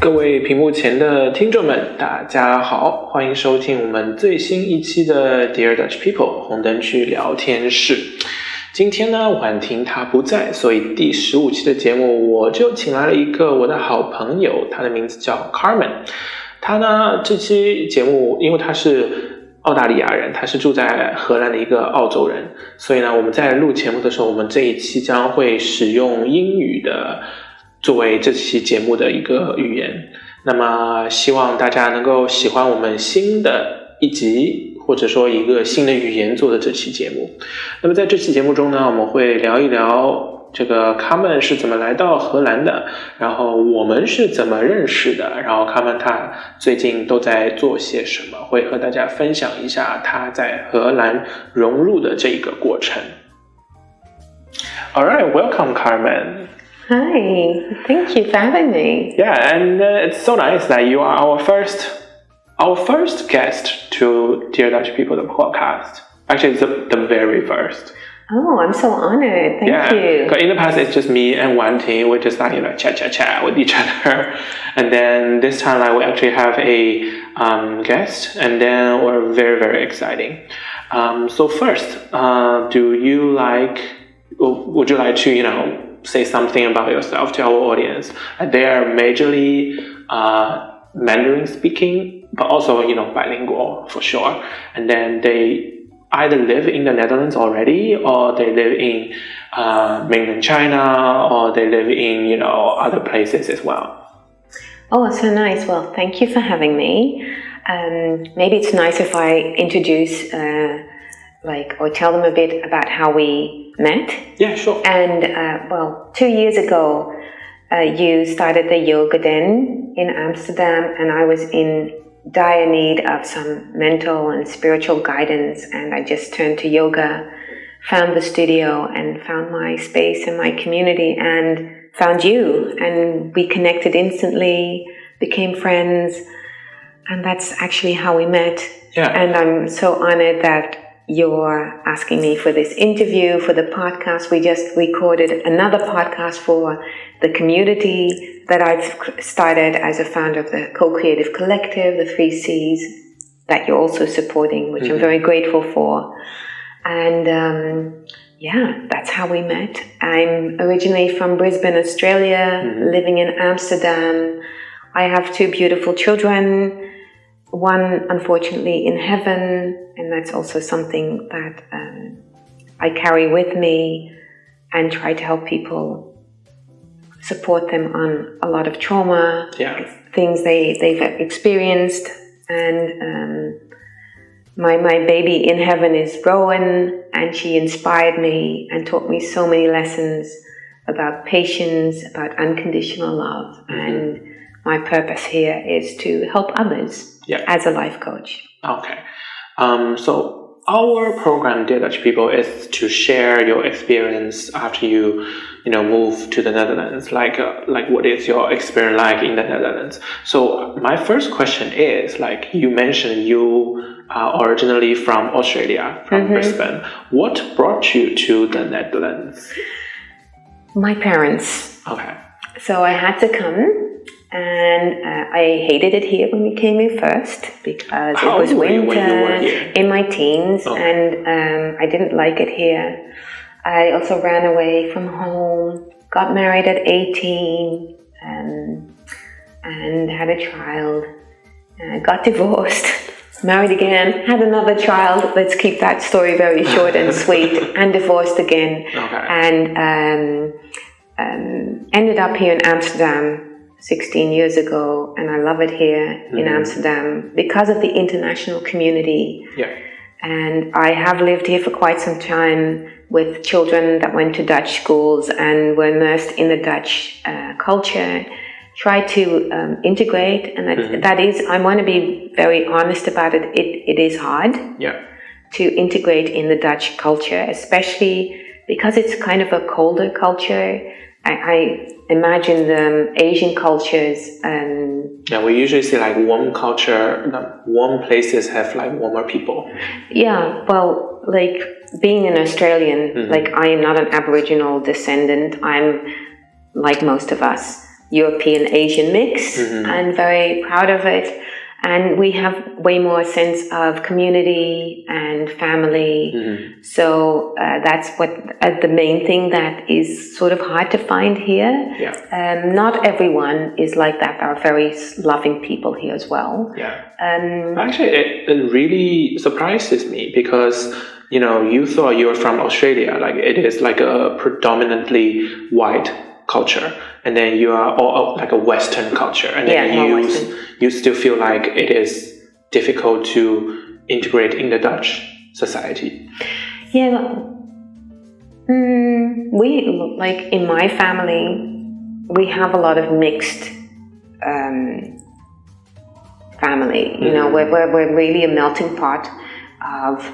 各位屏幕前的听众们，大家好，欢迎收听我们最新一期的 Dear Dutch People 红灯区聊天室。今天呢，婉婷她不在，所以第15期的节目我就请来了一个我的好朋友，他的名字叫 Carmen。他呢，这期节目因为他是澳大利亚人，他是住在荷兰的一个澳洲人，所以呢，我们在录节目的时候，我们这一期将会使用英语的作为这期节目的一个语言。那么希望大家能够喜欢我们新的一集，或者说一个新的语言做的这期节目。那么在这期节目中呢，我们会聊一聊这个Carmen是怎么来到荷兰的，然后我们是怎么认识的，然后Carmen他最近都在做些什么，会和大家分享一下他在荷兰融入的这个过程。Alright, welcome Carmen. Hi, thank you for having me. Yeah, and it's so nice that you are our first guest to Dear Dutch People, the podcast. Actually, it's the very first. Oh, I'm so honored. Thank you. Because in the past, it's just me and Wanting. We just like, chat with each other. And then this time, we actually have a guest. And then we're very, very exciting. So first, would you like to, say something about yourself to our audience? They are majorly Mandarin speaking, but also, bilingual for sure. And then they either live in the Netherlands already, or they live in mainland China, or they live in, other places as well. Oh, so nice. Well, thank you for having me. Maybe it's nice if I introduce or tell them a bit about how we met. Yeah, sure. And 2 years ago, you started the yoga den in Amsterdam, and I was in dire need of some mental and spiritual guidance, and I just turned to yoga, found the studio, and found my space and my community, and found you, and we connected instantly, became friends, and that's actually how we met. Yeah. And I'm so honored that you're asking me for this interview, for the podcast. We just recorded another podcast for the community that I've started as a founder of the Co-Creative Collective, the 3 C's, that you're also supporting, which I'm very grateful for. And that's how we met. I'm originally from Brisbane, Australia, living in Amsterdam. I have 2 beautiful children, one unfortunately in heaven, and that's also something that I carry with me and try to help people, support them on a lot of trauma, things they've experienced. And my baby in heaven is Rowan, and she inspired me and taught me so many lessons about patience, about unconditional love. And my purpose here is to help others as a life coach. Okay. So our program, Dear Dutch People, is to share your experience after you move to the Netherlands. Like what is your experience like in the Netherlands? So my first question is, you mentioned you are originally from Australia, from Brisbane. What brought you to the Netherlands? My parents. Okay. So I had to come. And I hated it here when we came here first, because it was winter in my teens, and I didn't like it here. I also ran away from home, got married at 18, and had a child, got divorced, married again, had another child. Let's keep that story very short and sweet, and divorced again. And ended up here in Amsterdam 16 years ago, and I love it here in Amsterdam because of the international community. Yeah. And I have lived here for quite some time with children that went to Dutch schools and were immersed in the Dutch culture, try to integrate, and that is, I want to be very honest about it, it is hard to integrate in the Dutch culture, especially because it's kind of a colder culture. I imagine the Asian cultures. We usually see warm culture, warm places have warmer people. Yeah, well, being an Australian, I am not an Aboriginal descendant. I'm like most of us. European Asian mix, and very proud of it. And we have way more sense of community and family. So that's what the main thing that is sort of hard to find here. Not everyone is like that. There are very loving people here as well. Actually, it really surprises me because, you know, you thought you were from Australia. Like, it is like a predominantly white culture, and then you are all like a Western culture, and then you still feel like it is difficult to integrate in the Dutch society. We, like in my family, we have a lot of mixed family. You know, we're really a melting pot of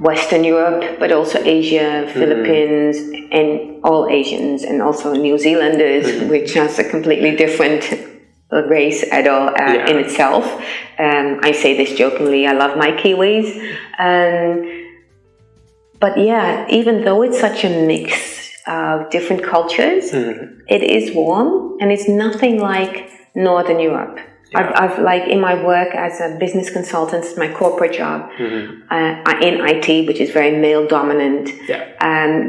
Western Europe, but also Asia, Philippines, and all Asians, and also New Zealanders, which has a completely different race at all in itself. I say this jokingly, I love my Kiwis. But yeah, even though it's such a mix of different cultures, it is warm, and it's nothing like Northern Europe. I've like in my work as a business consultant, my corporate job in IT, which is very male dominant.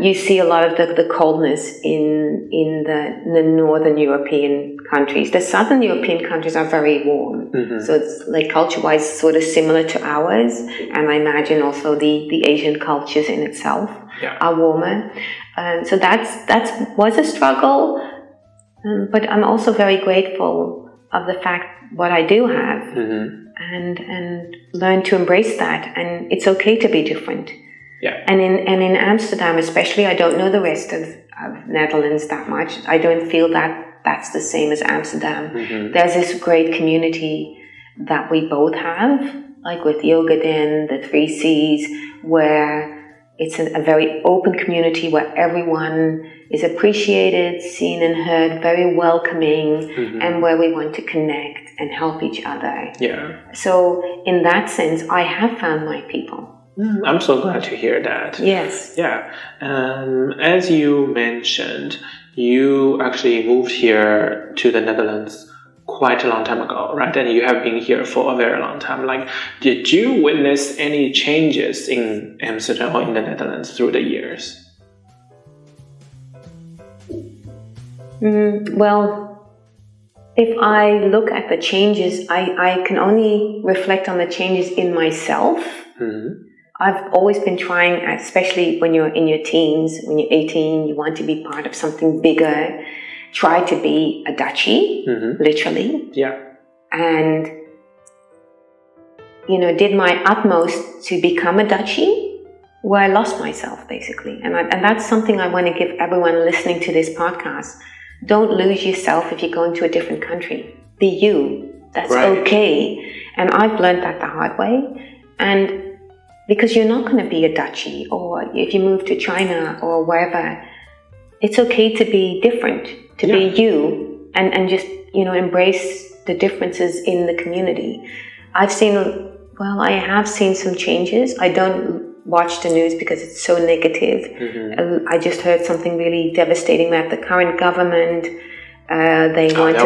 You see a lot of the coldness in the Northern European countries. The Southern European countries are very warm, so it's like culture-wise sort of similar to ours. And I imagine also the Asian cultures in itself are warmer. So that was a struggle, but I'm also very grateful of the fact what I do have, and learn to embrace that, and it's okay to be different. And in Amsterdam especially, I don't know the rest of Netherlands that much. I don't feel that that's the same as Amsterdam. There's this great community that we both have, like with Yoga Den, the 3 Cs, where it's a very open community where everyone is appreciated, seen and heard, very welcoming, and where we want to connect and help each other. So in that sense, I have found my people. I'm so glad to hear that. Yes. As you mentioned, you actually moved here to the Netherlands quite a long time ago, right? And you have been here for a very long time. Like, did you witness any changes in Amsterdam or in the Netherlands through the years? Well, if I look at the changes, I can only reflect on the changes in myself. I've always been trying, especially when you're in your teens, when you're 18, you want to be part of something bigger. Try to be a Dutchie, literally. And, you know, did my utmost to become a Dutchie, where I lost myself, basically. And that's something I want to give everyone listening to this podcast. Don't lose yourself if you go into a different country. Be you. That's okay. And I've learned that the hard way. And because you're not going to be a Dutchie, or if you move to China or wherever, it's okay to be different, to be you, and just, you know, embrace the differences in the community. I have seen some changes. I don't watch the news because it's so negative. I just heard something really devastating that the current government, they want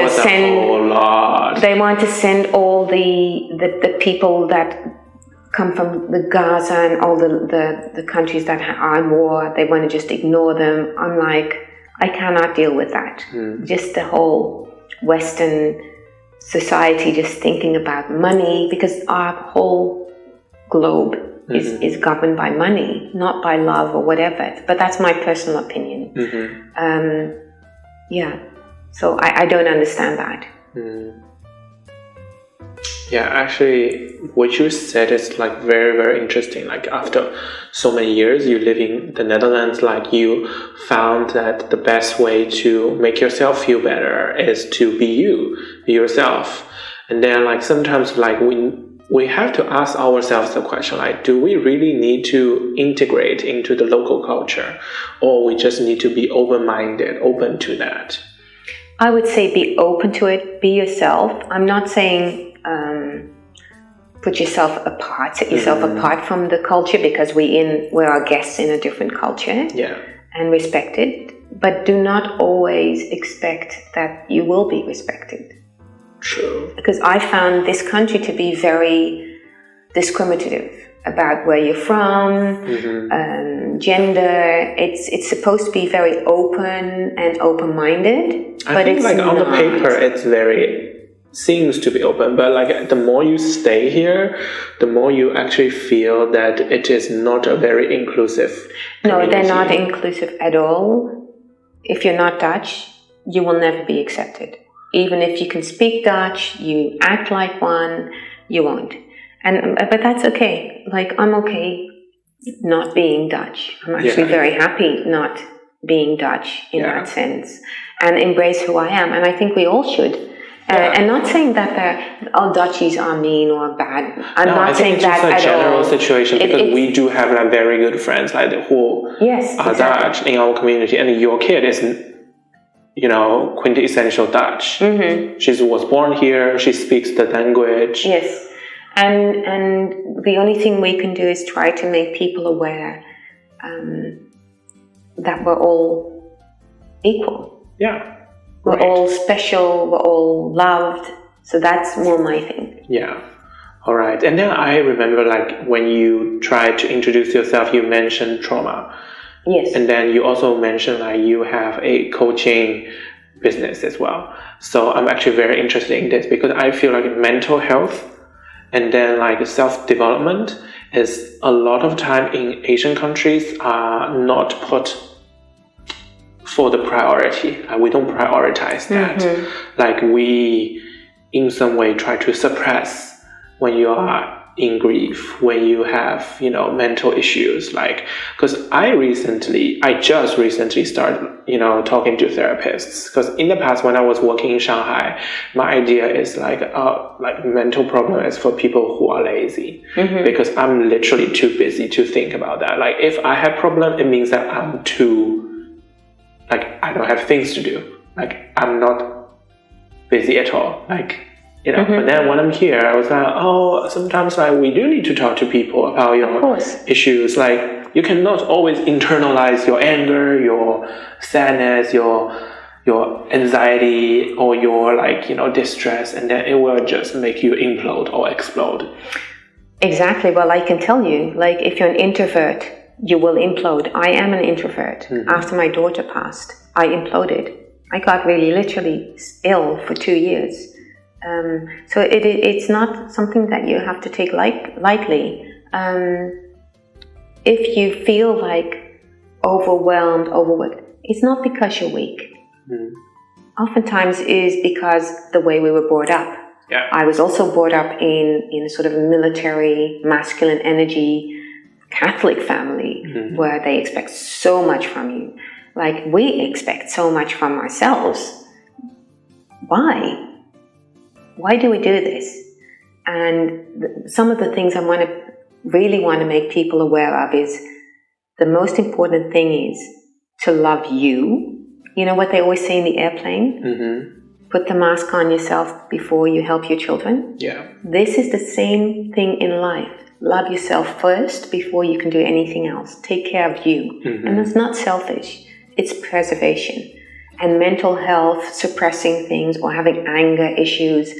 to send all the people that come from the Gaza and all the countries that are in war. They want to just ignore them. I'm like, I cannot deal with that. Just the whole Western society just thinking about money, because our whole globe is governed by money, not by love or whatever. But that's my personal opinion. So I don't understand that. Actually, what you said is like very, very interesting. Like, after so many years you live in the Netherlands, like, you found that the best way to make yourself feel better is to be you, be yourself. And then, like, sometimes, like, we have to ask ourselves the question, like, do we really need to integrate into the local culture, or we just need to be open-minded, open to that? I would say be open to it, be yourself. I'm not saying put yourself apart, set yourself apart from the culture, because we are guests in a different culture, and respect it. but do not always expect that you will be respected. True. Because I found this country to be very discriminative about where you're from, gender. It's supposed to be very open and open-minded, but it's like on the paper it's very seems to be open, but like the more you stay here, the more you actually feel that it is not a very inclusive community. No, they're not inclusive at all. If you're not Dutch, you will never be accepted. Even if you can speak Dutch, you act like one, you won't. But that's okay. Like, I'm okay not being Dutch. I'm actually very happy not being Dutch in that sense, and embrace who I am. And I think we all should. And not saying that all Dutchies are mean or bad. I'm not saying that at all. It's just a general situation, because we do have like very good friends like who are Dutch in our community, and your kid is, quintessential Dutch. She was born here. She speaks the language. Yes. And the only thing we can do is try to make people aware that we're all equal. Yeah. We're all special, we're all loved. So that's more my thing. Yeah. All right. And then I remember like when you tried to introduce yourself, you mentioned trauma. Yes. And then you also mentioned like you have a coaching business as well. So I'm actually very interested in this, because I feel like mental health and then like self-development is a lot of time in Asian countries are not put for the priority. We don't prioritize that. Like we in some way try to suppress when you are in grief, when you have, mental issues. Like, because I just recently started, talking to therapists. Because in the past, when I was working in Shanghai, my idea is like mental problem is for people who are lazy. Because I'm literally too busy to think about that. Like, if I have problem, it means that I'm too, I don't have things to do. Like, I'm not busy at all. Like, but then when I'm here, I was like, sometimes we do need to talk to people about your issues. Like, you cannot always internalize your anger, your sadness, your anxiety, or your distress, and then it will just make you implode or explode. Exactly. Well, I can tell you, if you're an introvert, you will implode. I am an introvert. After my daughter passed, I imploded. I got really literally ill for 2 years. So it's not something that you have to take lightly. If you feel overwhelmed, overworked, it's not because you're weak. Oftentimes it is because the way we were brought up. Yeah. I was also brought up in a sort of military, masculine energy, Catholic family, where they expect so much from you. Like, we expect so much from ourselves. Why? Why do we do this? And some of the things I really want to make people aware of is the most important thing is to love you. You know what they always say in the airplane? Put the mask on yourself before you help your children. Yeah. This is the same thing in life. Love yourself first before you can do anything else. Take care of you. And that's not selfish. It's preservation. And mental health, suppressing things or having anger issues,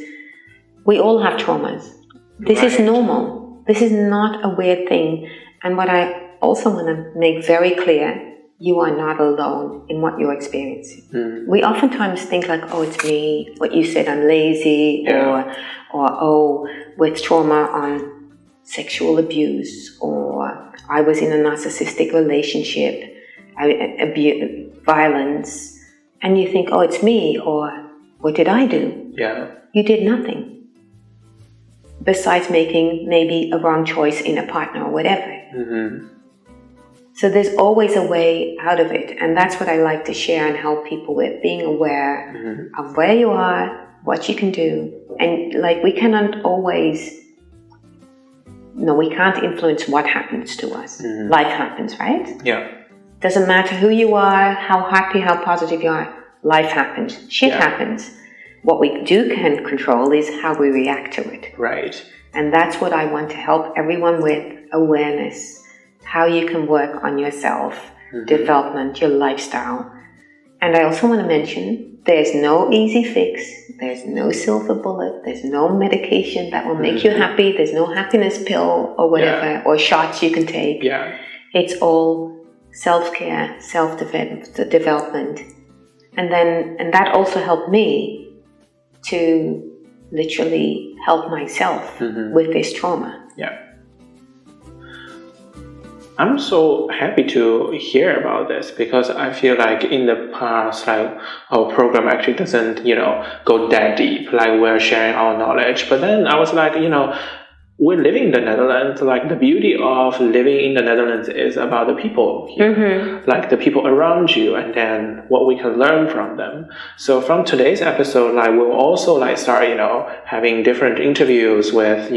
we all have traumas. This is normal. This is not a weird thing. And what I also want to make very clear, you are not alone in what you're experiencing. We oftentimes think it's me, what you said, I'm lazy, or with trauma on sexual abuse, or I was in a narcissistic relationship, violence, and you think, it's me, or what did I do? Yeah. You did nothing. Besides making maybe a wrong choice in a partner or whatever. So there's always a way out of it. And that's what I like to share and help people with, being aware of where you are, what you can do. And we cannot always, we can't influence what happens to us. Life happens, right? Yeah. Doesn't matter who you are, how happy, how positive you are. Life happens. Shit happens. What we can control is how we react to it. Right. And that's what I want to help everyone with, awareness, how you can work on yourself, development, your lifestyle, And I also want to mention there's no easy fix, there's no silver bullet, there's no medication that will make you happy, there's no happiness pill or whatever, or shots you can take. Yeah. It's all self-care, self-development. And that also helped me to literally help myself with this trauma. Yeah. I'm so happy to hear about this because I feel like in the past, like our program actually doesn't, go that deep. Like we're sharing our knowledge, but then I was like, we're living in the Netherlands. Like the beauty of living in the Netherlands is about the people here, like the people around you, and then what we can learn from them. So from today's episode, like we'll also like start, having different interviews with,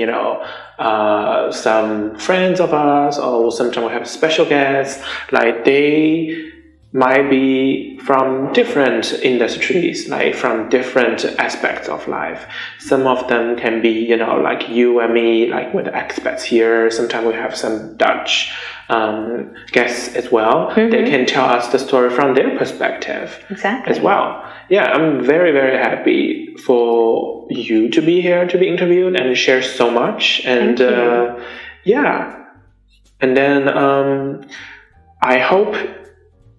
some friends of us, or sometimes we have special guests. Like they might be from different industries, like from different aspects of life. Some of them can be, like you and me, like with expats here. Sometimes we have some Dutch guests as well. They can tell us the story from their perspective as well. Yeah, I'm very, very happy for you to be here, to be interviewed and share so much. And and then I hope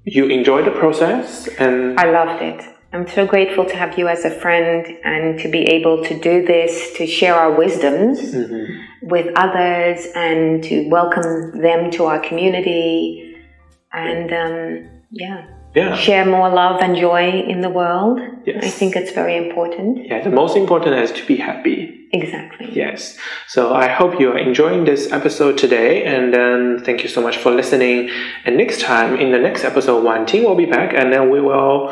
you enjoyed the process. And I loved it. I'm so grateful to have you as a friend and to be able to do this, to share our wisdoms with others and to welcome them to our community and share more love and joy in the world. Yes. I think it's very important. Yeah, the most important is to be happy. Exactly. Yes. So I hope you are enjoying this episode today, and then thank you so much for listening. And next time, in the next episode, Wanting will be back, and then we will,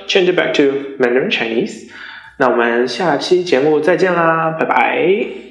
change it back to Mandarin Chinese. 那我们下期节目再见啦，拜拜。